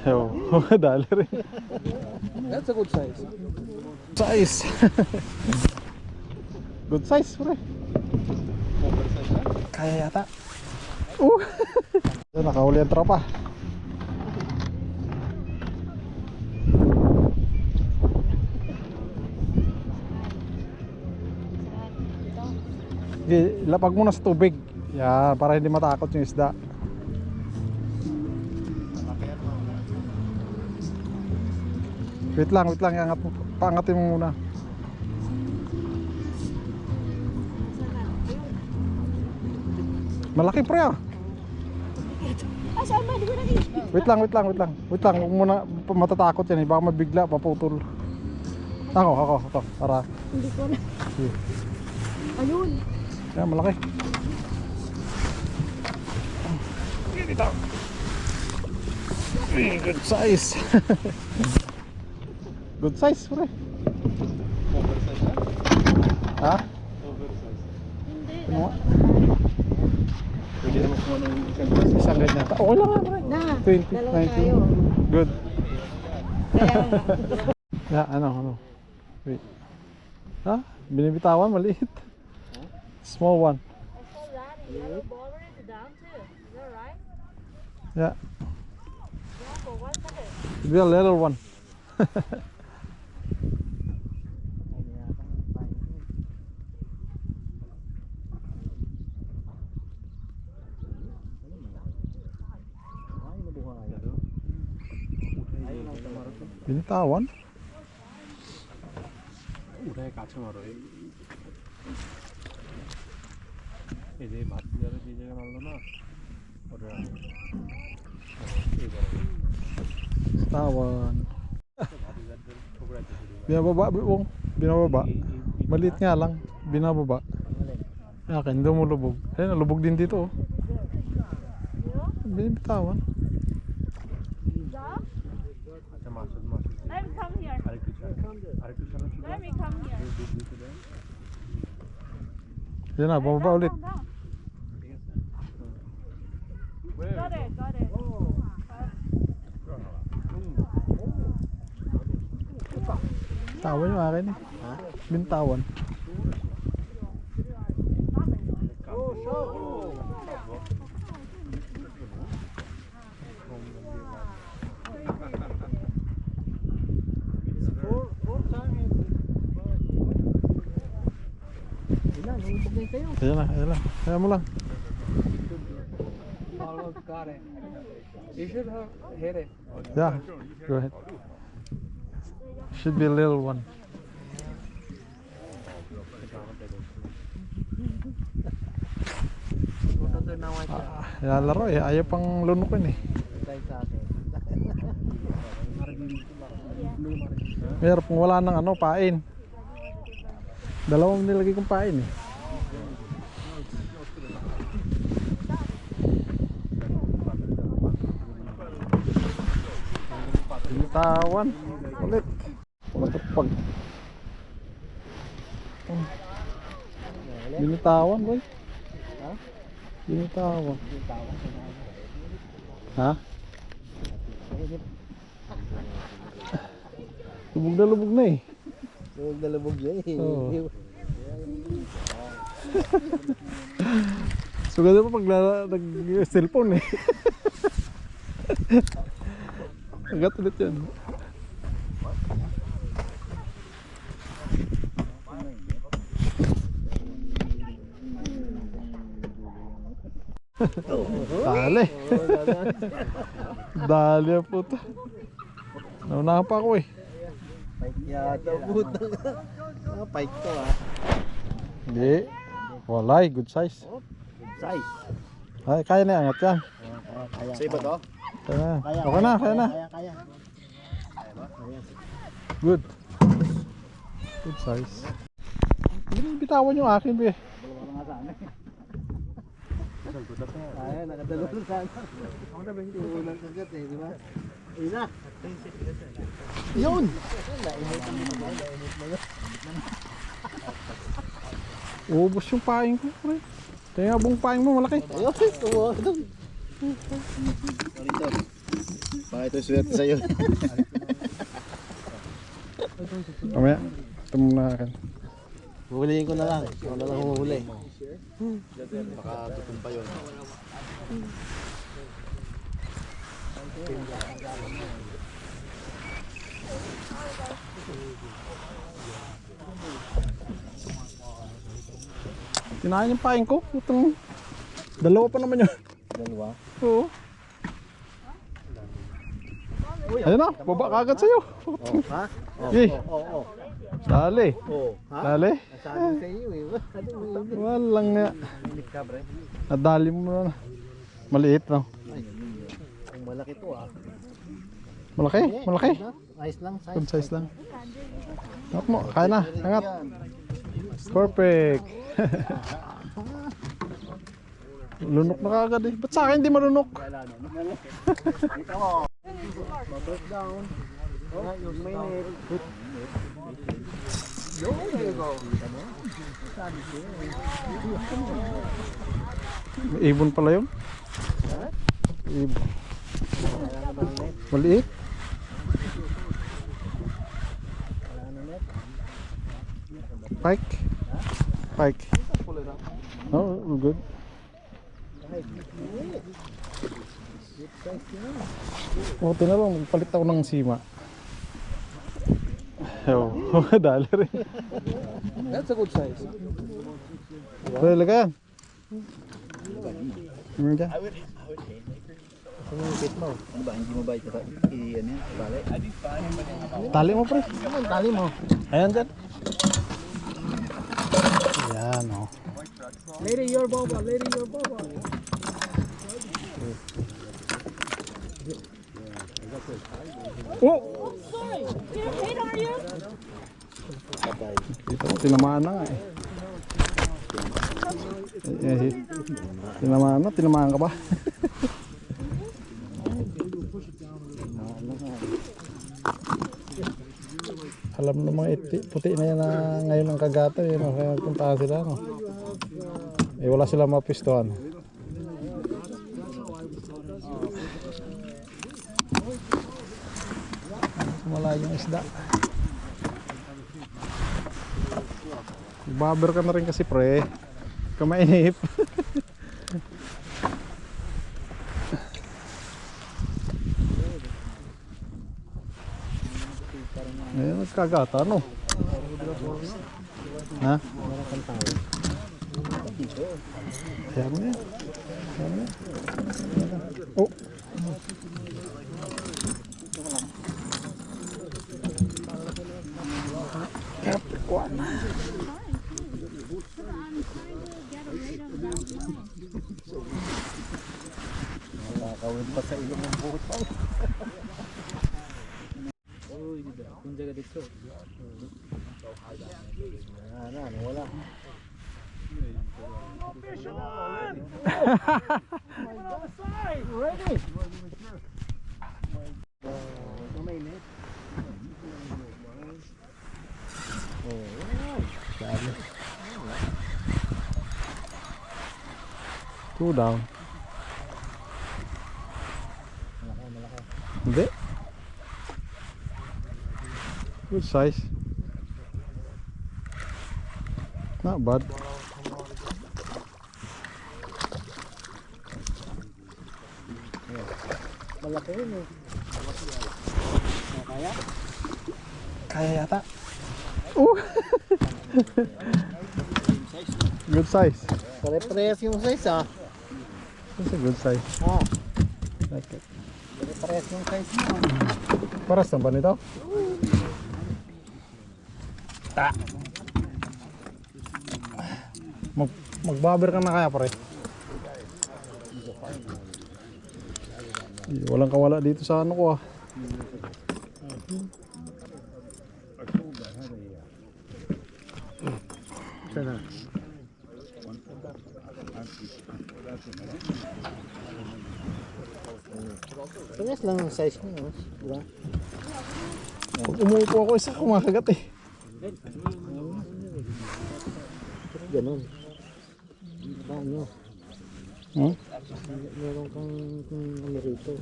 Oh, dali rin. That's a good size. Size. Good size, pre. Kaya yata. Nakahuli ang tropa. Lapag mo na sa tubig. Yan, para hindi matakot yung isda. Wait lang, iangat mo. Paangatin mo muna. Malaki pre ah. Wait lang. Wait lang, huwag muna matatakot yan eh. Baka mabigla, paputol. Ako. Para. Hindi ko na. Ayun. Yan, malaki. Dito. Good size. Good size, pre. Oversize na? Ha? Oversize. Hindi. Ano nga? Pwede naman kung ano yung isang Isang ganyan. Okay lang nga, pre. Na, 20, dalawa tayo. 19. Good. Kaya nga. Ano? Wait. Ha? Binibitawan, maliit. Small one. I saw that yellow ball is down too. Is that right? Yeah. Yeah, for 1 second. It'll be a little one. Binitawan? উঠায় কাছে মারো এই যে ভাত দিয়ে যে জায়গা মারলো না ওটা Tawan. Binababa, buong. Binababa. Maliit nga lang. Binababa. Akin, dumulubog. Ayun, nalubog din dito oh. Binibitawan. আচ্ছা মাছ Let me come here. আরেকটু ছাড়া Let me come here. Yan na, bumaba ulit. Down. Got it. Tawan yung akin eh. Bintawan. Ayan lang. Kaya mo lang. Almost got it. You should have hit it. Yeah, go ahead. Should be a little one. Yan laro eh. Ayaw pang lunukin eh. Meron pong wala ng ano, pain. Dalawang nilagay kong pain eh. Binitawan ulit. Matupag. Binitawan boy. Ha? Binitawan. Ha? Lubog na eh. Lubog niya eh. Oo. So ganda pa pag nag-cellphone eh. Agat ulit yan. Dali. Dali ang puto. Naunahan pa ako eh. Pike yata puto. Pike to ah. Hindi. Walay, good size. Size. Ay, kaya na angat yan. Sa iba to? Kaya na. Okay na. Kaya. Good. Good size. Bitawan yung akin, be. Ay, nakadalawang sana. Ako na ba hindi unang kagat eh, di ba? Ina. Yun. Ubus yung paing ko, pre. Kaya nga buong paing mo malaki. Ayun, tumo doon. Dito. Baka ito swerte sa'yo. Mamaya. Ito muna akin. Huhulihin ko na lang. Ako na lang huhuli. Baka tutumpa yun. Tinahin yung pain ko. Itong dalawa pa naman yun. Dalawa. Oo. Ayun na, baba kagad sa'yo. Oh, ha? Oh, Eh. oh. Dali. Oh, ha? Dali. Nasabi sa iyo eh. Ano mo yun? Walang nga. Init ka, bre. Nadali mo na. Maliit no? Ay, ang malaki to ah. Malaki, malaki. Ayos lang, size. Good size lang. Angat mo, kaya na. Angat. Perfect. Lunok na kagad eh. Ba't sa akin hindi malunok? Dito mo. Bubbles down. Oh, yung mainit. Yo, there you go. Sabi ko. May ibon pala yun. Ibon. Maliit. Pike. Pike. Oh, all good. Buti na lang, magpalit ako ng sima. Oh, dali rin. That's a good size. Pwede lagayan. Ano dyan? Sumipit mo. Ano ba? Hindi mo ba ito? Ano yan? Bale? Tali mo pre. Naman, tali mo. Ayan dyan. Ayan o. Oh. Lady your boba, lady your boba. Oh! Sorry. You're a kid, are you? Dito ko, tinamaan na nga eh. Tinamaan ka ba? Alam ng mga puti na yan na ngayon ang kagata eh, no? Kaya puntahan sila no? Eh wala sila mapistuhan. Malayong isda. Baber ka na rin kasi pre. Kamainip. Ngayon nagkagata no? Ha? Kaya mo yan. Kaya mo yan. Oh! Kapikuan. Nakakawin pa sa ilong ng buhot pa. Uy, kung jaga dito. Wala. Ready? Two down. Hindi. Good size. Not bad. Malaki yun eh. Kaya? Kaya yata. Good size. Pare-parehas yung size ah. That's a good size. Ah, Like it. pare-parehas yung size mo. Paras na ba nito? Ta. Magbaber ka na kaya pare. Walang kawala dito sa ano ko ah. Sana. Parehas lang ang size mo, diba? Pag umuupo ako isa kumakagat eh. Ganun. Paano? Hmm? Meron kang ano rito.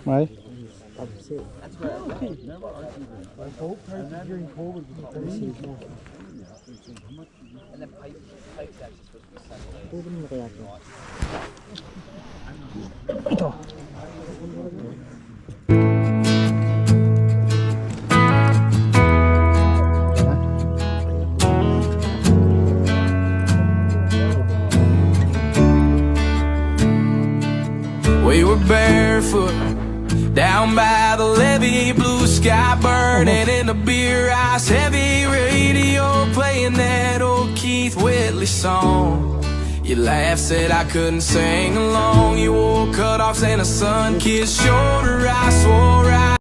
May? Tapsi. Pwede mo na kaya ito? Ito. We were barefoot down by the levee, blue sky burning in the beer house, heavy radio playing that old Keith Whitley song. You laughed, said I couldn't sing along. You wore cutoffs and a sun-kissed shoulder. I swore I